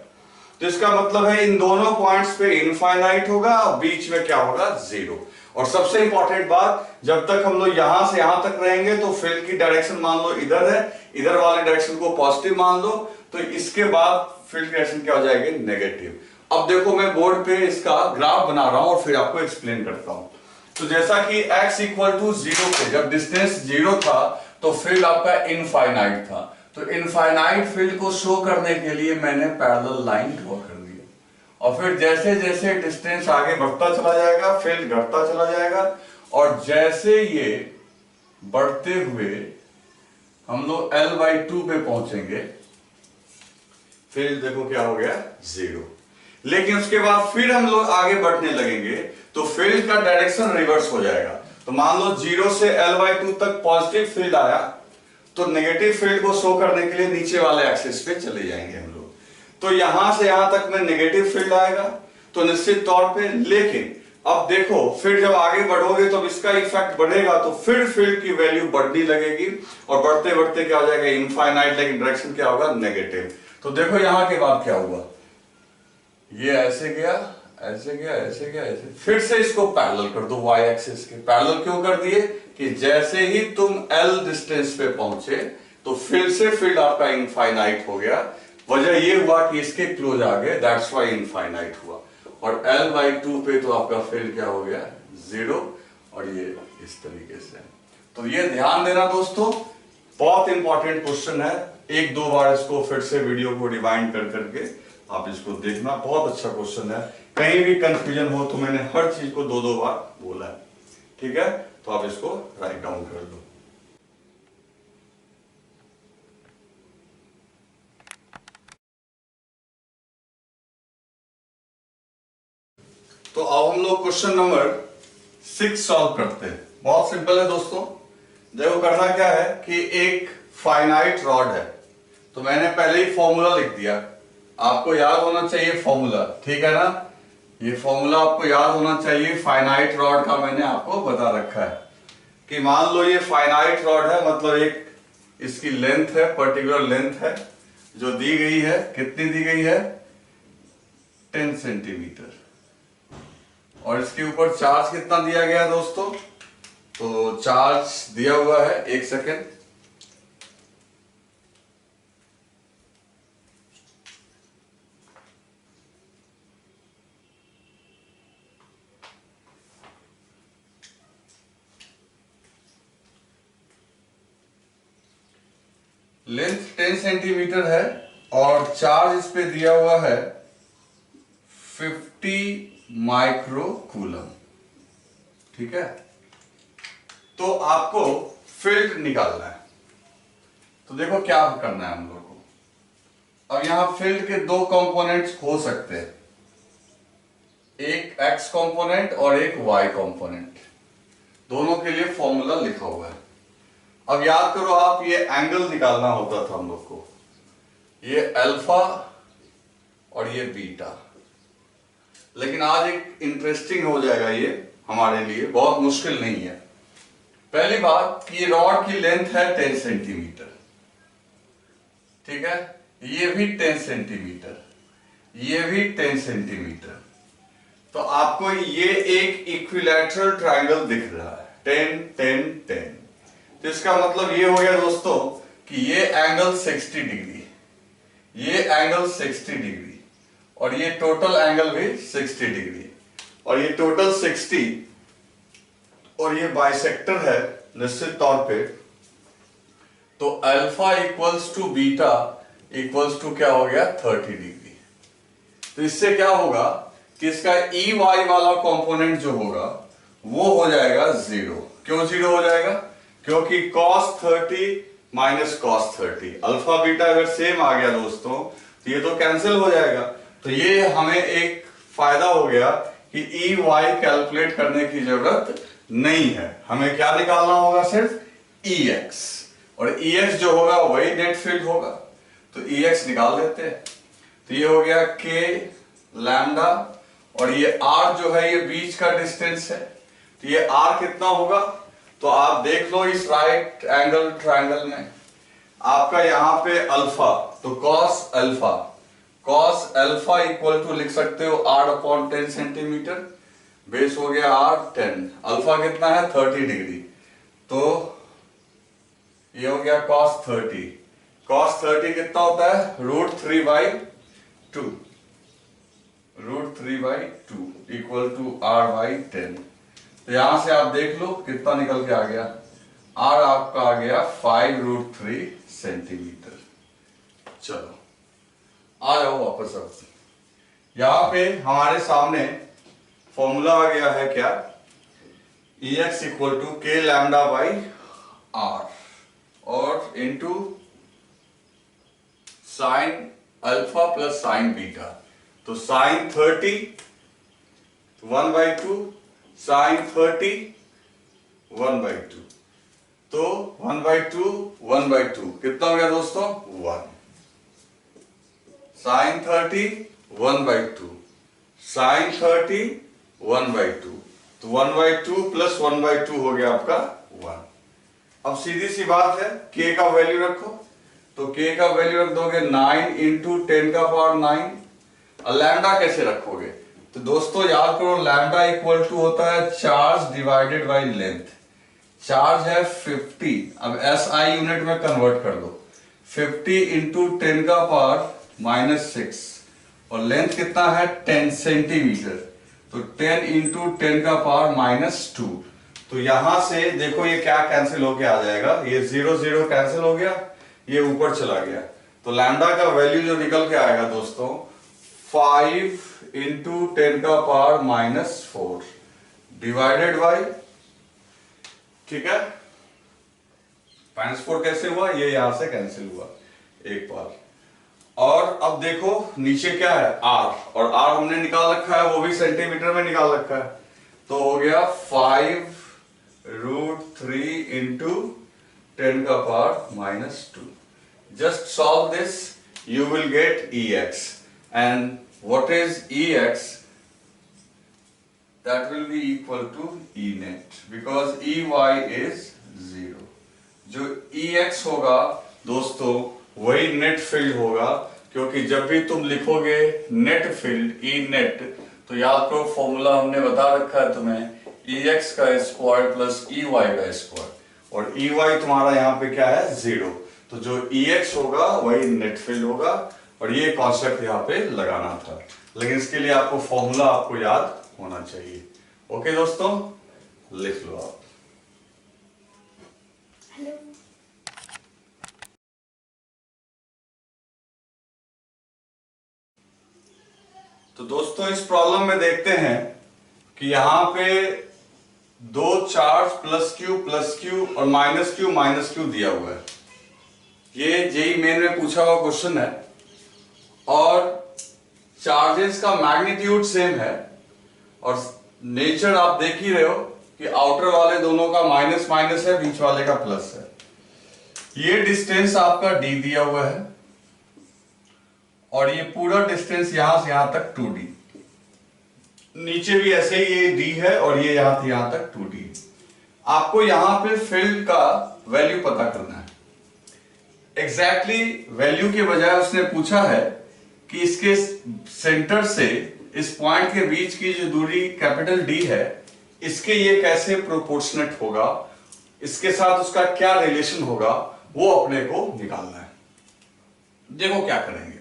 तो इसका मतलब है इन दोनों पॉइंट्स पे इनफाइनाइट होगा और बीच में क्या होगा, 0। और सबसे इंपॉर्टेंट बात, जब तक हम लोग यहां से यहां तक रहेंगे तो फील्ड की डायरेक्शन मान लो इधर है, इधर वाले डायरेक्शन को पॉजिटिव मान लो, तो इसके बाद फील्ड की डायरेक्शन क्या हो जाएगी, नेगेटिव। अब देखो मैं बोर्ड पे इसका ग्राफ बना रहा हूं और फिर आपको एक्सप्लेन करता हूं। तो जैसा कि x इक्वल टू 0 पे जब डिस्टेंस 0 था तो फील्ड आपका इनफाइनाइट था। तो इनफाइनाइट फील्ड को शो करने के लिए मैंने पैरेलल लाइन ड्रॉ कर दी, और फिर जैसे जैसे डिस्टेंस आगे बढ़ता चला जाएगा फील्ड घटता चला जाएगा, और जैसे ये बढ़ते हुए हम लोग L/2 पे पहुंचेंगे, फील्ड देखो क्या हो गया, 0। लेकिन उसके बाद फिर हम लोग आगे बढ़ने लगेंगे तो फील्ड का डायरेक्शन रिवर्स हो जाएगा। तो मान लो 0 से L/2 तक पॉजिटिव फील्ड आया तो नेगेटिव फील्ड को शो करने के लिए नीचे वाले एक्सिस पे चले जाएंगे हम लोग। तो यहां से यहां तक में नेगेटिव फील्ड आएगा तो निश्चित तौर पे, लेकिन अब देखो फिर जब आगे बढ़ोगे तो इसका इफेक्ट बढ़ेगा तो फिर फील्ड की वैल्यू बढ़ने लगेगी और बढ़ते बढ़ते क्या हो जाएगा, इनफाइनाइट, लेकिन डायरेक्शन क्या होगा, नेगेटिव। तो देखो यहां के बाद क्या हुआ, ये ऐसे गया, ऐसे गया, ऐसे गया, ऐसे, फिर से इसको पैरेलल कर दो y एक्सिस के। पैरेलल क्यों कर दिए कि जैसे ही तुम L डिस्टेंस पे पहुंचे तो फिर से फील्ड आपका इनफाइनाइट हो गया। वजह ये हुआ कि इसके क्लोज आ गए, दैट्स व्हाई इनफाइनाइट हुआ। और L/2 पे तो आपका फील्ड क्या हो गया, 0, और ये इस तरीके से। तो ये ध्यान देना दोस्तों, बहुत इंपॉर्टेंट क्वेश्चन है। एक दो बार इसको फिर से वीडियो को रिवाइंड कर करके आप इसको देखना, बहुत अच्छा क्वेश्चन है। कहीं भी कंफ्यूजन हो तो मैंने हर चीज को दो दो बार बोला है, ठीक है। तो आप इसको राइट डाउन कर लो। तो अब हम लोग क्वेश्चन नंबर 6 सॉल्व करते हैं। बहुत सिंपल है दोस्तों। देखो करना क्या है कि एक फाइनाइट रॉड है, तो मैंने पहले ही फॉर्मूला लिख दिया, आपको याद होना चाहिए फॉर्मूला, ठीक है ना। ये फॉर्मूला आपको याद होना चाहिए। फाइनाइट रॉड का मैंने आपको बता रखा है कि मान लो ये फाइनाइट रॉड है, मतलब एक इसकी लेंथ है, पर्टिकुलर लेंथ है जो दी गई है। कितनी दी गई है, 10 सेंटीमीटर। और इसके ऊपर चार्ज कितना दिया गया दोस्तों, तो चार्ज दिया हुआ है, एक सेकेंड, लेंथ 10 सेंटीमीटर है और चार्ज इस पे दिया हुआ है 50 माइक्रो कूलम, ठीक है। तो आपको फील्ड निकालना है। तो देखो क्या करना है हम लोग को। अब यहां फील्ड के दो कंपोनेंट्स हो सकते हैं, एक x कंपोनेंट और एक y कंपोनेंट। दोनों के लिए फॉर्मूला लिखा हुआ है। अब याद करो आप, ये एंगल निकालना होता था हम लोग को, ये अल्फा और ये बीटा। लेकिन आज एक इंटरेस्टिंग हो जाएगा ये हमारे लिए, बहुत मुश्किल नहीं है। पहली बात, ये रॉड की लेंथ है 10 सेंटीमीटर, ठीक है, ये भी 10 सेंटीमीटर, ये भी 10 सेंटीमीटर। तो आपको ये एक इक्विलैटरल ट्रायंगल दिख रहा है 10 10 10। तो इसका मतलब ये हो गया दोस्तों कि ये एंगल 60 डिग्री, ये एंगल 60 डिग्री और ये टोटल एंगल भी 60 डिग्री और ये टोटल 60 और ये बाइसेक्टर है निश्चित तौर पे। तो alpha equals to beta equals to क्या हो गया 30 डिग्री। तो इससे क्या होगा कि इसका ई वाई वाला कंपोनेंट जो होगा वो हो जाएगा 0। क्यों 0 हो जाएगा? क्योंकि cos 30 minus cos 30, alpha beta अगर सेम आ गया दोस्तों तो ये तो कैंसिल हो जाएगा। तो ये हमें एक फायदा हो गया कि ई वाई कैलकुलेट करने की जरूरत नहीं है, हमें क्या निकालना होगा सिर्फ ई एक्स, और ई एक्स जो होगा वही नेट फील्ड होगा। तो ई एक्स निकाल देते हैं। तो ये हो गया के लैम्डा और ये r जो है ये बीच का डिस्टेंस है। तो ये r कितना होगा? तो आप देख लो इस राइट एंगल ट्रायंगल में आपका यहां पे अल्फा, तो cos अल्फा इक्वल टू लिख सकते हो r/10 सेंटीमीटर, बेस हो गया r 10, अल्फा कितना है 30 डिग्री। तो ये हो गया cos 30 कितना होता है √3/2, √3/2 इक्वल टू r/10। तो यहां से आप देख लो कितना निकल के आ गया, r आपका आ गया 5√3 सेंटीमीटर। चलो आ जाओ वापस। अब यहां पे हमारे सामने फॉर्मूला आ गया है क्या, ई एक्स इक्वल टू के लैम्डा बाई आर और into sine alpha plus sign beta. तो साइन 30 1/2, साइन 30 1/2, तो 1/2 कितना हो गया दोस्तों 1। साइन 30 1/2, साइन 30 1/2, तो 1/2 प्लस 1/2 हो गया आपका 1। अब सीधी सी बात है k का वैल्यू रखो, तो k का वैल्यू रख दोगे 9 × 10⁹। और लैम्डा कैसे रखोगे? तो दोस्तों याद करो लैम्डा इक्वल टू होता है charge divided by length. Charge है 50, अब SI यूनिट में कन्वर्ट कर दो, 50 × 10⁻⁻6 और लेंथ कितना है 10 सेंटीमीटर, तो 10 × 10⁻⁻2। तो यहां से देखो ये क्या कैंसिल होके आ जाएगा, ये 0 0 कैंसिल हो गया, ये ऊपर चला गया। तो लैम्डा का वैल्यू जो निकल के आएगा दोस्तों 5 × 10⁻⁻4 डिवाइडेड बाय, ठीक है, -4 कैसे हुआ, ये यहां से कैंसिल हुआ एक बार। और अब देखो नीचे क्या है r, और r हमने निकाल रखा है वो भी सेंटीमीटर में निकाल रखा है। तो हो गया 5√3 × 10⁻²। just solve this, you will get Ex, and what is Ex? That will be equal to E net because Ey is 0। जो Ex होगा दोस्तों वही नेट फील्ड होगा, क्योंकि जब भी तुम लिखोगे नेट फील्ड ई नेट तो याद करो फॉर्मूला हमने बता रखा है तुम्हें Ex का स्क्वायर प्लस Ey का स्क्वायर, और Ey तुम्हारा यहाँ पे क्या है 0। तो जो Ex होगा वही नेट फील्ड होगा, और ये कॉन्सेप्ट यहाँ पे लगाना था, लेकिन इसके लिए आपको फॉर्मूला आपको याद होना चाहिए। ओके दोस्तों, लिख लो आप। तो दोस्तों इस प्रॉब्लम में देखते हैं कि यहां पे दो चार्ज +q और -q दिया हुआ है। ये जेईई मेन में पूछा हुआ क्वेश्चन है, और चार्जेस का मैग्नीट्यूड सेम है, और नेचर आप देख ही रहे हो कि आउटर वाले दोनों का माइनस माइनस है, बीच वाले का प्लस है। ये डिस्टेंस आपका d दिया हुआ है, और ये पूरा डिस्टेंस यहां से यहां तक 2d, नीचे भी ऐसे ही ये d है, और ये यहां से यहां तक 2d। आपको यहां पे फील्ड का वैल्यू पता करना है। एग्जैक्टली वैल्यू के बजाय उसने पूछा है कि इसके सेंटर से इस पॉइंट के बीच की जो दूरी कैपिटल डी है, इसके ये कैसे प्रोपोर्शनेट होगा, इसके साथ उसका क्या रिलेशन होगा, वो अपने को निकालना है। देखो क्या करेंगे,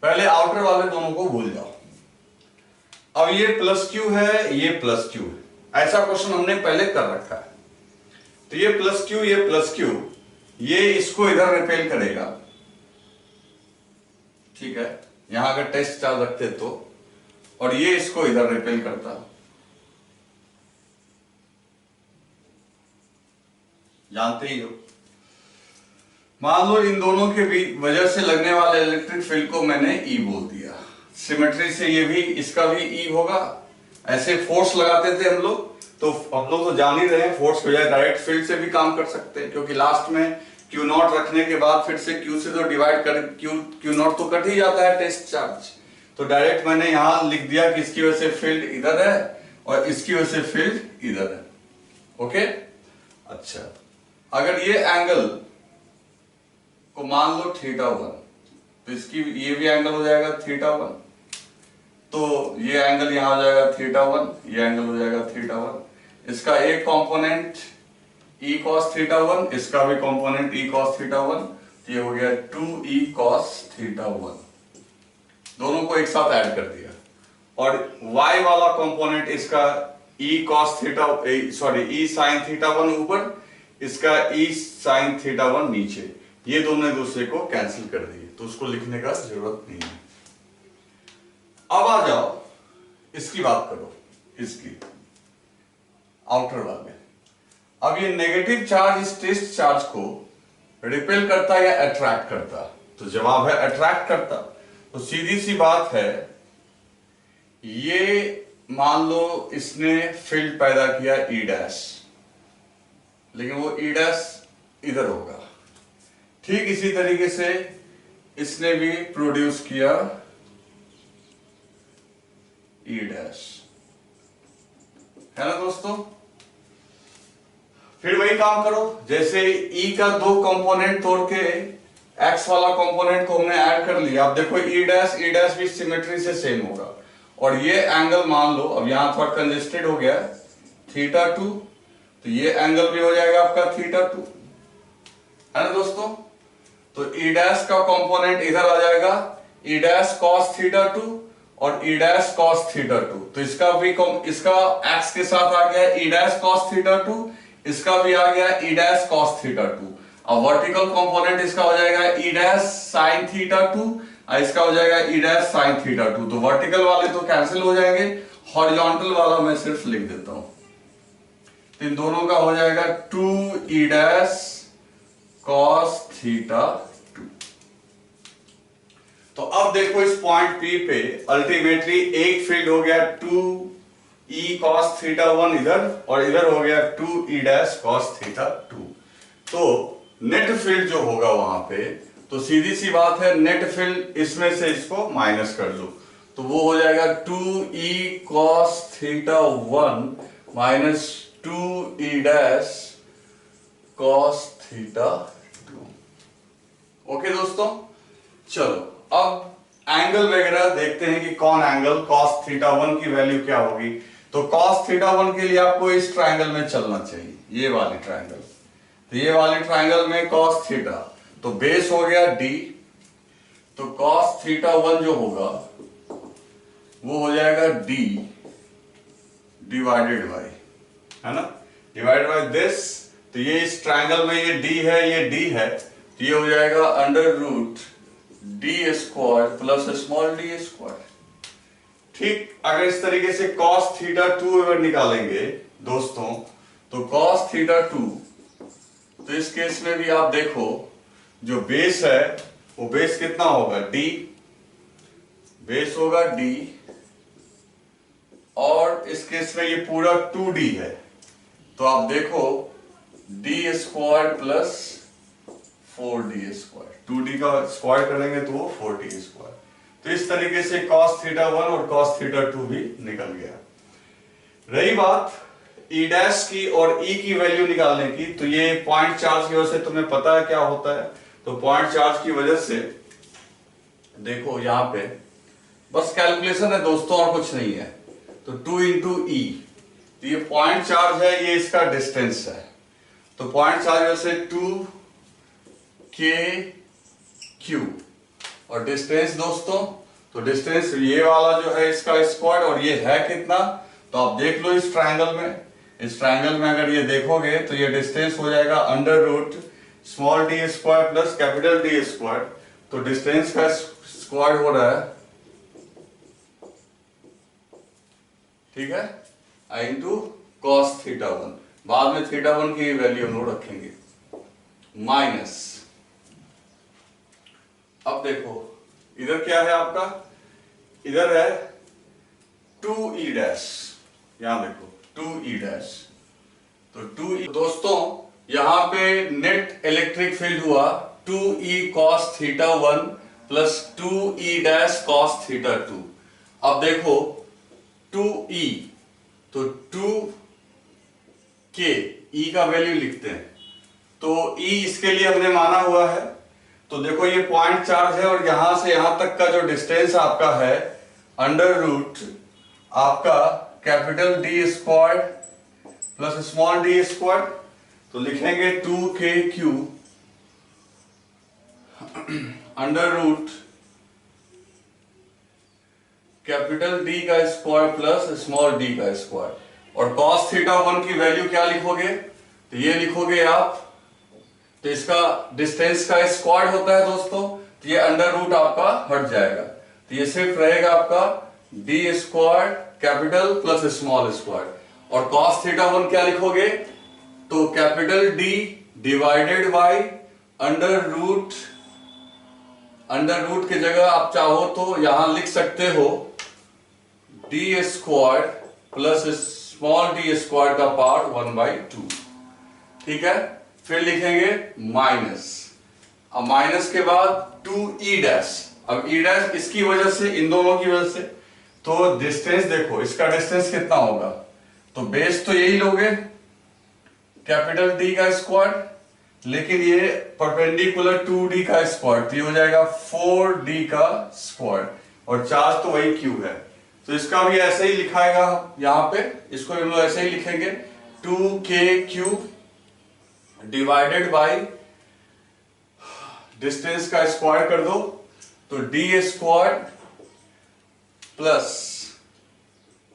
पहले आउटर वाले दोनों को भूल जाओ। अब ये प्लस क्यू है, ये प्लस क्यू है, ऐसा क्वेश्चन हमने पहले कर रखा है। तो ये प्लस क्यू, ये प्लस क्यू, ये इसको इधर रिपेल करेगा, ठीक है, यहां अगर टेस्ट चार्ज रखते तो, और ये इसको इधर रिपेल करता, जानते ही हो। मान लो इन दोनों के वजह से लगने वाले इलेक्ट्रिक फील्ड को मैंने ई बोल दिया। सिमेट्री से ये भी, इसका भी ई होगा। ऐसे फोर्स लगाते थे हम लोग, तो हम लोग तो जान ही रहे हैं फोर्स के बजाय डायरेक्ट फील्ड से भी काम कर सकते हैं, क्योंकि लास्ट में क्यू नॉट रखने के बाद फिर से क्यू से तो डिवाइड कर, क्यू नॉट तो कट ही जाता है टेस्ट चार्ज। तो डायरेक्ट मैंने यहां लिख दिया कि इसकी वजह से फील्ड इधर है और इसकी वजह से फील्ड इधर है। ओके, अच्छा, अगर ये एंगल को मान लो θ1, तो इसकी ये भी एंगल हो जाएगा θ1, तो ये एंगल यहां हो जाएगा θ1, ये एंगल हो जाएगा θ1। इसका एक कंपोनेंट e cos θ1, इसका भी कंपोनेंट e cos θ1, तो ये हो गया 2e cos θ1। दोनों को एक साथ ऐड कर दिया, और y वाला कंपोनेंट इसका e cos e sin θ1 ऊपर, इसका e sin θ1 नीचे, ये दोनों एक दूसरे को कैंसिल कर दिए, तो उसको लिखने का जरूरत नहीं है। अब आ जाओ, इसकी बात करो, इसकी आउटर वाले। अब ये नेगेटिव चार्ज इस टेस्ट चार्ज को रिपेल करता या अट्रैक्ट करता, तो जवाब है अट्रैक्ट करता। तो सीधी सी बात है, ये मान लो इसने फील्ड पैदा किया ई डैश, लेकिन वो ई डैश इधर होगा। ठीक इसी तरीके से इसने भी प्रोड्यूस किया ई डैश, है ना दोस्तों। फिर वही काम करो, जैसे ई का दो कंपोनेंट तोड़ के एक्स वाला कंपोनेंट को हमने ऐड कर लिया। अब देखो ई डैश भी सिमेट्री से सेम होगा, और ये एंगल मान लो, अब यहां थोड़ा कंजेस्टेड हो गया θ2, तो ये एंगल भी हो जाएगा आपका θ2, है ना दोस्तों। तो ई डैश का कंपोनेंट इधर आ जाएगा, ई डैश cos θ2 और ई डैश cos θ2, तो इसका भी इसका एक्स के साथ आ गया ई डैश cos θ2, इसका भी आ गया ई डैश cos θ2। अब वर्टिकल कंपोनेंट इसका हो जाएगा ई डैश sin θ2, इसका हो जाएगा ई डैश sin θ2। तो वर्टिकल वाले तो कैंसिल हो जाएंगे, हॉरिजॉन्टल वाला मैं सिर्फ लिख देता हूं। तो इन दोनों का हो जाएगा 2 ई डैश cos θ2। तो अब देखो इस पॉइंट P पे अल्टीमेटली एक फील्ड हो गया 2e cos θ1 इधर, और इधर हो गया 2e डैश cos θ2। तो नेट फील्ड जो होगा वहां पे, तो सीधी सी बात है, नेट फील्ड इसमें से इसको माइनस कर लो, तो वो हो जाएगा 2e cos θ1 minus 2e dash cos θ2। Okay दोस्तों, चलो अब एंगल वगैरह देखते हैं कि कौन एंगल cos θ1 की वैल्यू क्या होगी। तो cos θ1 के लिए आपको इस ट्रायंगल में चलना चाहिए, ये वाली ट्रायंगल। तो ये वाली ट्रायंगल में cos θ, तो बेस हो गया d, तो cos θ1 जो होगा वो हो जाएगा d डिवाइडेड बाय, है ना, डिवाइडेड बाय दिस। तो ये इस ट्रायंगल में ये d है, ये d है, तो ये हो जाएगा under root d square plus small d square. ठीक, अगर इस तरीके से cos θ2 अगर निकालेंगे दोस्तों, तो cos θ2, तो इस केस में भी आप देखो जो बेस है वो बेस कितना होगा d, बेस होगा d, और इस केस में ये पूरा 2d है, तो आप देखो d square plus 4d square, 2d का स्क्वायर करेंगे तो वो 4d स्क्वायर। तो इस तरीके से cos θ1 और cos θ2 भी निकल गया। रही बात e डैश की और e की वैल्यू निकालने की, तो ये पॉइंट चार्ज की वजह से तुम्हें पता है क्या होता है, तो पॉइंट चार्ज की वजह से देखो यहां पे बस कैलकुलेशन है दोस्तों और कुछ नहीं है। तो 2 इंटू ई, तो ये पॉइंट चार्ज है, ये इसका डिस्टेंस है। तो पॉइंट चार्ज वैसे 2 के क्यू और डिस्टेंस दोस्तों, तो डिस्टेंस ये वाला जो है इसका स्क्वायर और ये है कितना, तो आप देख लो इस ट्रायंगल में। इस ट्रायंगल में अगर ये देखोगे तो ये डिस्टेंस हो जाएगा under root small D square plus capital D square. तो डिस्टेंस का स्क्वायर हो रहा है, ठीक है, आई इंटू कॉस थीटा 1। बाद में थीटा 1 की वैल्यू हम लोग रखेंगे माइनस। अब देखो इधर क्या है आपका, इधर है 2e डैश, यहां देखो 2e डैश। तो 2e दोस्तों यहां पे नेट इलेक्ट्रिक फील्ड हुआ 2e cos theta 1 plus 2e dash cos theta 2। अब देखो 2e, तो 2 के e का वैल्यू लिखते हैं, तो e इसके लिए हमने माना हुआ है। तो देखो ये पॉइंट चार्ज है और यहां से यहां तक का जो डिस्टेंस आपका है अंडर रूट आपका capital D square plus small D square. तो लिखेंगे 2k³ under root capital D का स्क्वायर प्लस स्मॉल डी का स्क्वायर। और cos थीटा 1 की वैल्यू क्या लिखोगे, तो ये लिखोगे आप, तो इसका डिस्टेंस का स्क्वायर होता है दोस्तों, तो ये अंडर रूट आपका हट जाएगा, तो ये सिर्फ रहेगा आपका D square capital plus small square. और cos थीटा 1 क्या लिखोगे, तो capital D divided by under root की जगह आप चाहो तो यहां लिख सकते हो D square plus small D square का पावर 1/2, ठीक है। फिर लिखेंगे माइनस, अब माइनस के बाद 2e डैश। अब e डैश इसकी वजह से, इन दोनों की वजह से, तो डिस्टेंस देखो इसका डिस्टेंस कितना होगा, तो बेस तो यही लोगे कैपिटल डी का स्क्वायर, लेकिन ये परपेंडिकुलर 2d का स्क्वायर, तो ये हो जाएगा 4d का स्क्वायर और चार्ज तो वही q है। तो इसका भी ऐसे ही लिखाएगा यहां पे, इसको हम लोग ऐसे ही लिखेंगे 2k³ डिवाइडेड बाय डिस्टेंस का स्क्वायर कर दो, तो डी स्क्वायर प्लस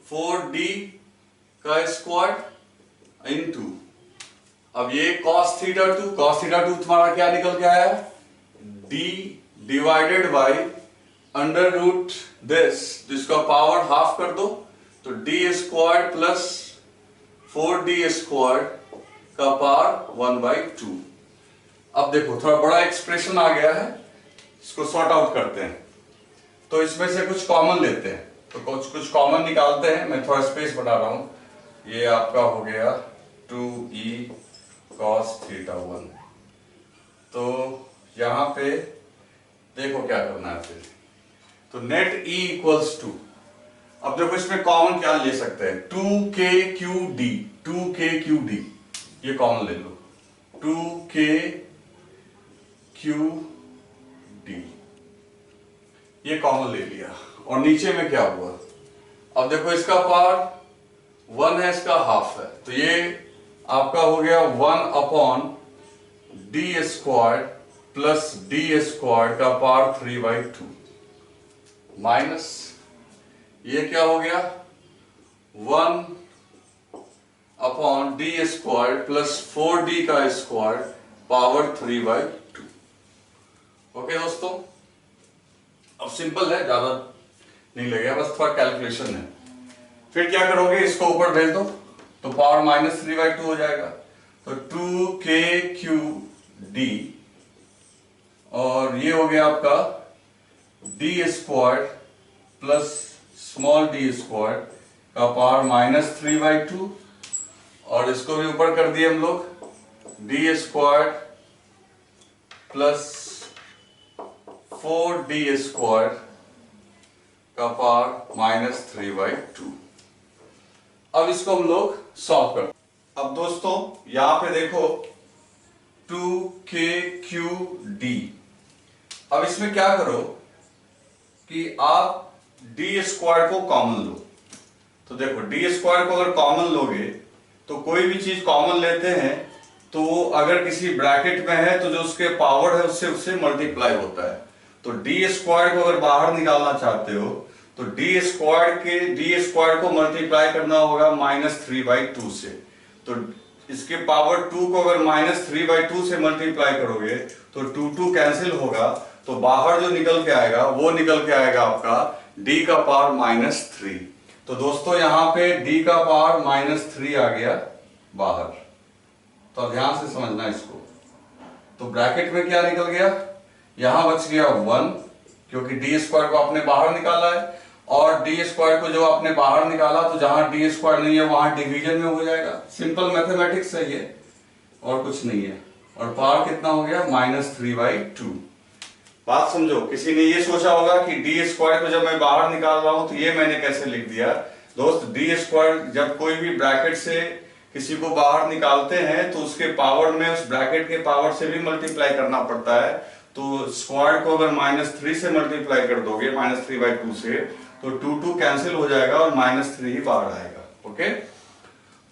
4d का स्क्वायर इंटू, अब ये cos थीटा 2 तुम्हारा क्या निकल के आया, d divided by under root this, जिसका पावर हाफ कर दो, तो D square plus 4d square का पावर 1/2। अब देखो थोड़ा बड़ा एक्सप्रेशन आ गया है, इसको सॉर्ट आउट करते हैं। तो इसमें से कुछ कॉमन लेते हैं, तो कुछ कॉमन निकालते हैं। मैं थोड़ा स्पेस बढ़ा रहा हूं, ये आपका हो गया 2e cos थीटा 1। तो यहां पे देखो क्या करना है फिर, तो नेट e इक्वल्स टू, अब देखो इसमें कॉमन क्या ले सकते हैं, 2kqd, ये कॉमन ले लो 2kqd, ये कॉमन ले लिया। और नीचे में क्या हुआ, अब देखो इसका पावर 1 है, इसका हाफ है, तो ये आपका हो गया 1/d square plus D square का पावर 3/2 माइनस, ये क्या हो गया 1/d स्क्वायर प्लस 4d का स्क्वायर पावर 3/2। ओके दोस्तों, अब सिंपल है, ज्यादा नहीं लगेगा, बस थोड़ा कैलकुलेशन है। फिर क्या करोगे, इसको ऊपर भेज दो, तो पावर माइनस 3/2 हो जाएगा, तो 2kqd, और ये हो गया आपका D square plus small D square का पावर माइनस 3/2, और इसको भी ऊपर कर दिए हम लोग, D square plus 4d square का पावर माइनस 3/2। अब इसको हम लोग सॉल्व कर। अब दोस्तों यहां पे देखो 2kqd। अब इसमें क्या करो कि आप डी स्क्वायर को कॉमन लो। तो देखो डी स्क्वायर को अगर कॉमन लोगे तो कोई भी चीज कॉमन लेते हैं तो अगर किसी ब्रैकेट में है तो जो उसके पावर है उससे उससे मल्टीप्लाई होता है। तो डी स्क्वायर को अगर बाहर निकालना चाहते हो तो डी स्क्वायर को मल्टीप्लाई करना होगा -3/2 से। तो इसके पावर 2 को अगर -3/2 से मल्टीप्लाई करोगे तो 2 कैंसिल होगा, तो बाहर जो निकल के आएगा वो निकल के आएगा आपका d का पावर -3। तो दोस्तों यहां पे d का पावर -3 आ गया बाहर। तो अब ध्यान से समझना इसको। तो ब्रैकेट में क्या निकल गया, यहां बच गया 1 क्योंकि डी स्क्वायर को आपने बाहर निकाला है, और डी स्क्वायर को जो आपने बाहर निकाला तो जहां डी स्क्वायर नहीं है वहां डिवीजन में हो जाएगा। सिंपल मैथमेटिक्स है ये, और कुछ नहीं है। और पावर कितना हो गया -3/2। बात समझो, किसी ने ये सोचा होगा कि डी स्क्वायर को जब मैं बाहर निकाल रहा हूं तो ये मैंने कैसे लिख दिया। दोस्त डी स्क्वायर जब कोई भी ब्रैकेट से किसी को बाहर निकालते हैं तो उसके पावर में उस ब्रैकेट के पावर से भी मल्टीप्लाई करना पड़ता है। तो स्क्वायर को अगर -3 से मल्टीप्लाई कर दोगे -3/2 से तो 2 कैंसिल हो जाएगा और -3 ही बाहर आएगा। ओके,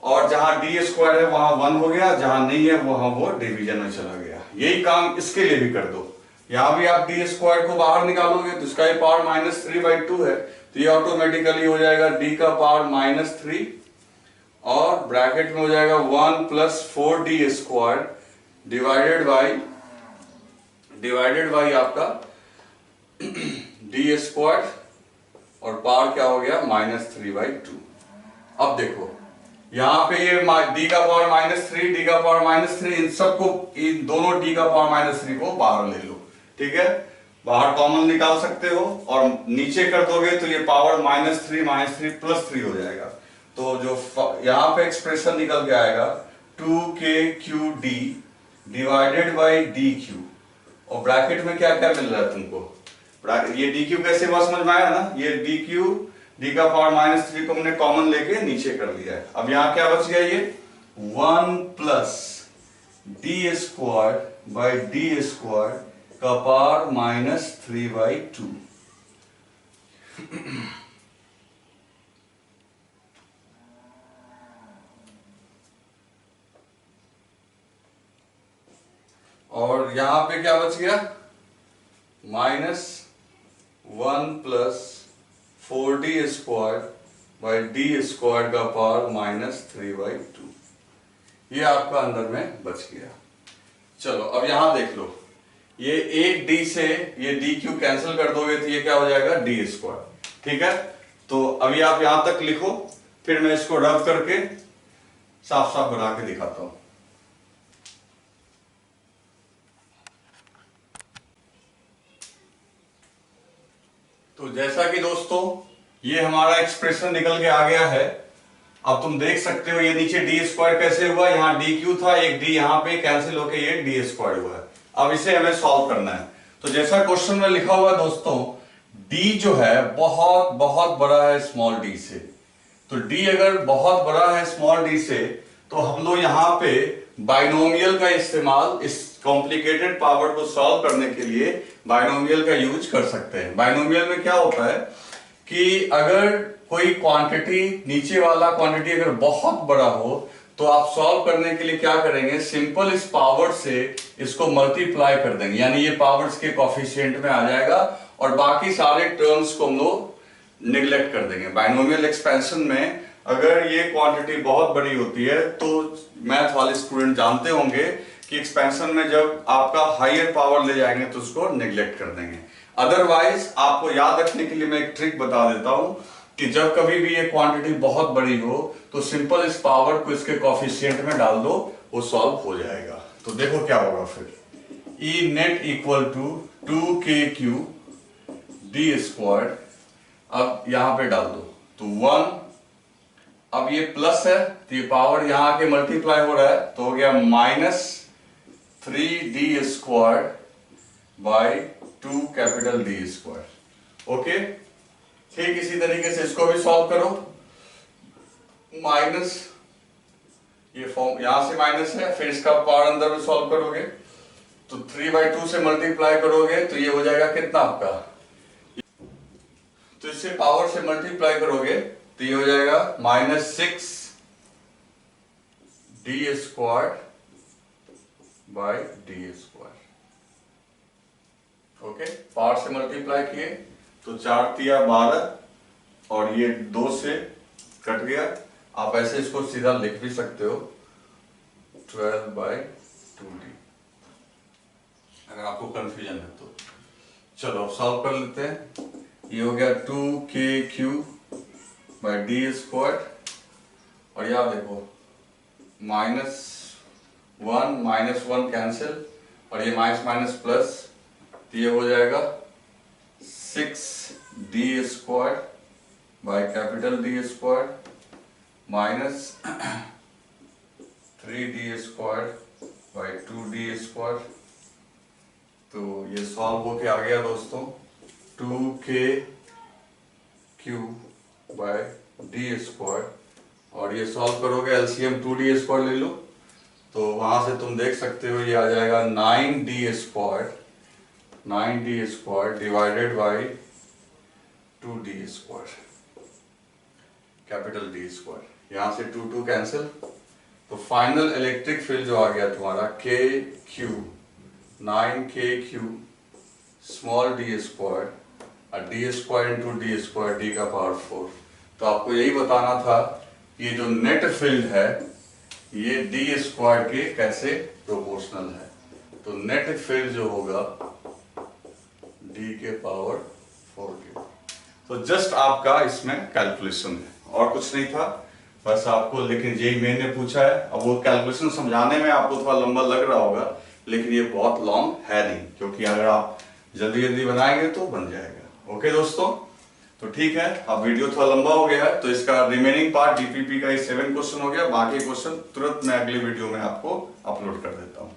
और जहां डी स्क्वायर है वहां 1 हो गया, जहां नहीं है वहां वो डिवीजन में चला गया। यही काम इसके लिए भी कर दो। यहां भी आप डी स्क्वायर को बाहर निकालोगे तो इसका ही पावर -3/2 है, तो ये ऑटोमेटिकली हो जाएगा d का पावर -3 और ब्रैकेट में हो जाएगा 1 + 4d² डिवाइडेड बाई आपका d स्क्वायर, और पावर क्या हो गया -3/2। अब देखो यहां पे ये d का पावर -3, d का पावर -3, इन सबको, इन दोनों d का पावर -3 को बाहर ले लो। ठीक है, बाहर कॉमन निकाल सकते हो और नीचे कर दोगे तो ये पावर -3 + 3 हो जाएगा। तो जो यहां पे एक्सप्रेशन निकल के आएगा 2kqd डिवाइडेड बाई dq, और ब्रैकेट में क्या क्या मिल रहा है तुमको, ये dq कैसे बात समझ में आया ना। ये dq d का पावर -3 को हमने कॉमन लेके नीचे कर लिया है। अब यहां क्या बच गया, ये 1 + d² का पावर -3/2। और यहां पे क्या बच गया, -1 + 4d² का पावर -3/2। ये आपका अंदर में बच गया। चलो अब यहां देख लो, ये एक d से ये dq कैंसिल कर दोगे तो ये क्या हो जाएगा d²। ठीक है, तो अभी आप यहां तक लिखो, फिर मैं इसको रब करके साफ साफ बना के दिखाता हूं। तो जैसा कि दोस्तों ये हमारा एक्सप्रेशन निकल के आ गया है। अब तुम देख सकते हो ये नीचे d² कैसे हुआ, यहाँ dq था, एक d यहाँ पे कैंसिल होके ये d² हुआ है। अब इसे हमें सॉल्व करना है। तो जैसा क्वेश्चन में लिखा हुआ है दोस्तों, d जो है बहुत बहुत बड़ा है स्मॉल d से। तो d अगर बहुत बड़ा है स्मॉल d से तो हम लोग यहाँ पे बाइनोमियल का इस्तेमाल, इस कॉम्प्लिकेटेड पावर को सॉल्व करने के लिए बाइनोमियल का यूज कर सकते हैं। बाइनोमियल में क्या होता है कि अगर कोई क्वांटिटी, नीचे वाला क्वांटिटी अगर बहुत बड़ा हो तो आप सॉल्व करने के लिए क्या करेंगे, सिंपल इस पावर से इसको मल्टीप्लाई कर देंगे, यानी ये पावर्स के कोफिशिएंट में आ जाएगा और बाकी सारे टर्म्स को हम लोग निगलेक्ट कर देंगे। बाइनोमियल एक्सपेंशन में अगर ये क्वांटिटी बहुत बड़ी होती है तो मैथ वाले स्टूडेंट जानते होंगे कि एक्सपेंशन में जब आपका हायर पावर ले जाएंगे तो उसको निगलेक्ट कर देंगे। अदरवाइज आपको याद रखने के लिए मैं एक ट्रिक बता देता हूं कि जब कभी भी ये क्वांटिटी बहुत बड़ी हो तो सिंपल इस पावर को इसके कोफिशिएंट में डाल दो, वो सॉल्व हो जाएगा। तो देखो क्या होगा फिर, E net equal to 2kq d²। अब यहां पे डाल दो तो 1, अब ये प्लस है तो ये पावर यहां आके मल्टीप्लाई हो रहा है तो हो गया -3d² बाई 2D²। ओके, ठीक इसी तरीके से इसको भी सॉल्व करो। ये फॉर्म यहां से माइनस है, फिर इसका पावर अंदर में सॉल्व करोगे तो 3/2 से मल्टीप्लाई करोगे तो ये हो जाएगा कितना आपका, तो इससे पावर से मल्टीप्लाई करोगे तो ये हो जाएगा -6 d² by d²। Okay, power से मल्टीप्लाई किए तो 4 तिया 12 और ये 2 से कट गया। आप ऐसे इसको सीधा लिख भी सकते हो 12/2d, अगर आपको कंफ्यूजन है तो। चलो सॉल्व कर लेते हैं। ये हो गया 2k³ बाय d², और यहाँ देखो -1 कैंसिल और ये माइनस माइनस प्लस, तो ये हो जाएगा 6d² by capital D² minus 3d² bye 2d²। तो ये सॉल्व होके आ गया दोस्तों 2k³ बाय d², और ये सॉल्व करोगे एलसीएम 2d² ले लो तो वहां से तुम देख सकते हो ये आ जाएगा 9d² divided by 2d², capital D²। यहां से 2 कैंसिल, तो फाइनल इलेक्ट्रिक फील्ड जो आ गया तुम्हारा k³ 9k³ स्मॉल d² और d² इंटू d² d का पावर 4। तो आपको यही बताना था ये जो नेट फील्ड है ये d² के कैसे प्रोपोर्शनल है। तो नेट फील्ड जो होगा d के पावर 4 के। तो जस्ट आपका इसमें कैलकुलेशन है और कुछ नहीं था, बस आपको, लेकिन जेईई मेन ने पूछा है। अब वो कैलकुलेशन समझाने में आपको थोड़ा लंबा लग रहा होगा, लेकिन ये बहुत लॉन्ग है नहीं, क्योंकि अगर आप जल्दी जल्दी बनाएंगे तो बन जाएगा। ओके दोस्तों, तो ठीक है। अब वीडियो थोड़ा लंबा हो गया है तो इसका रिमेनिंग पार्ट डीपीपी का 7 क्वेश्चन हो गया, बाकी क्वेश्चन तुरंत मैं अगले वीडियो में आपको अपलोड कर देता हूँ।